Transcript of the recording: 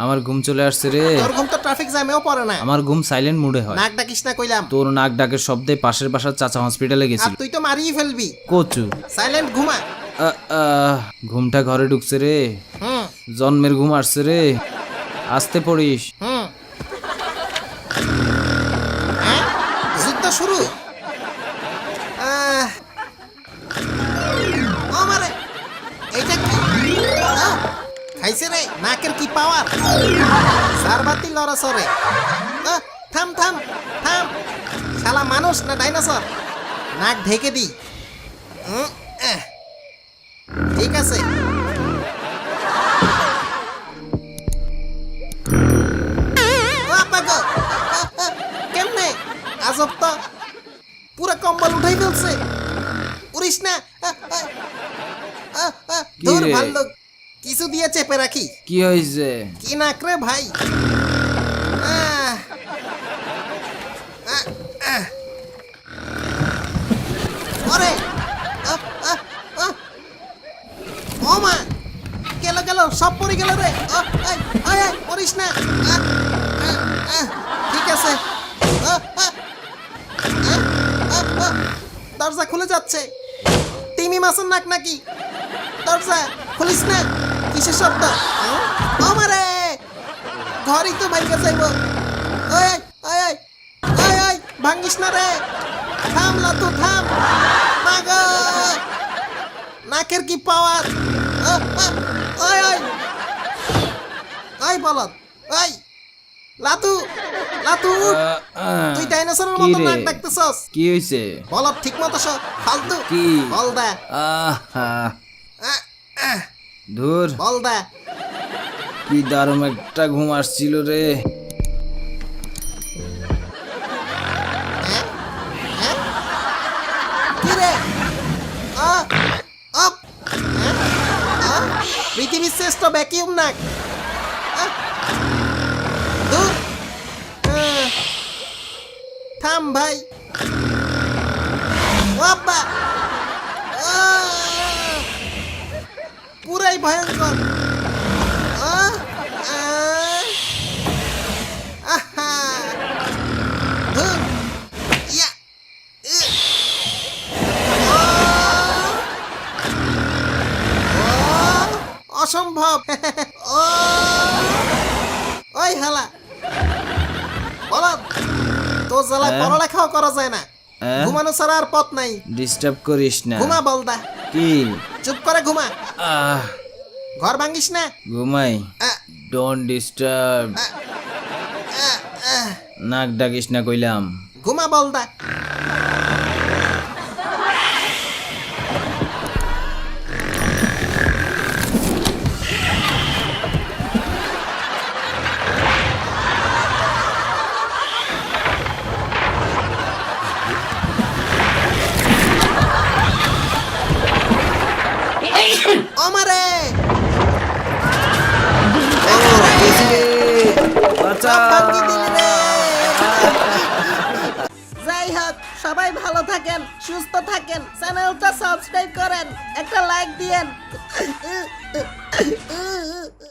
আমার ঘুম চলে আসছে রে। তোর ঘুম তো ট্রাফিক জ্যামেও পড়ে না। আমার ঘুম সাইলেন্ট মুডে হয়। নাক ডাকিস না কইলাম। তোর নাক ডাকের শব্দে পাশের বাসার চাচা হসপিটালে আর গেছিল। তুই তো মারিয়ে ফেলবি। কচু সাইলেন্ট ঘুমা। ঘুমটা ঘরে ঢুকছে রে। হুম জন্মের ঘুম আসছে রে। আসতে পড়িস। হুম হ্যাঁ? যুদ্ধ শুরু। ও মারে এইটা কি? খাইছে রে, নাকের কি পাওয়ার। সারবাতি লড়াসরে। থাম থাম থাম, শালা মানুষ না ডাইনোসর? নাক ঢেকে দি। ঠিক আছে। কেমনে আজব তো, পুরো কম্বল উঠাই ফেলছে। উড়িস না। ধুর রে? ভাল্লুক, কিছু দিয়ে চেপে রাখি। কি হয়েছে? কি নাক রে ভাই। ওরে ও মা, গেল গেল, সব পড়ে গেল রে। পড়িস না। ঠিক আছে। দরজা খুলে যাচ্ছে। তিমি মাছের নাক নাকি? দরজা খুলিস না। কিসের শব্দ? ও মারে, ঘরই তো ভাঙ্গা যাইব। ওই ওই ওই ওই, ভাঙ্গিস না রে। থাম লাতু থাম। মাগো, নাকের কি পাওয়ার। ওই ওই ওই বলদ, ওই লাতু লাতু, তুই ডাইনোসরের কি মতো রে? নাক ডাকতেছস। কি হয়েছে? বলদ ঠিক মতো ফালতু। কি? বল দা। ধুর, বল দা। কি দারুণ একটা ঘুম আসছিল রে। কি রে? পৃথিবীর শ্রেষ্ঠ ভ্যাকিউম নাক। ধুর। থাম ভাই। বাবা, পুরাই ভয়ঙ্কর। ধুর। ইয়া। অসম্ভব। ওই হালা বলদ, তোর জ্বালায় পড়ালেখাও করা যায় না। ঘুমানো ছাড়া আর পথ নাই। ডিস্টার্ব করিস না। ঘুমা বলদা। কি? চুপ করে ঘুমা। আহ, ঘর ভাঙ্গিস না। ঘুমাই। Don't disturb. নাক ডাকিস না কইলাম। ঘুমা বলদা। আমারে সব ভাঙ্গি দিলি রে। যাই হোক, সবাই ভালো থাকেন, সুস্থ থাকেন, চ্যানেলটা সাবস্ক্রাইব করেন, একটা লাইক দিয়েন।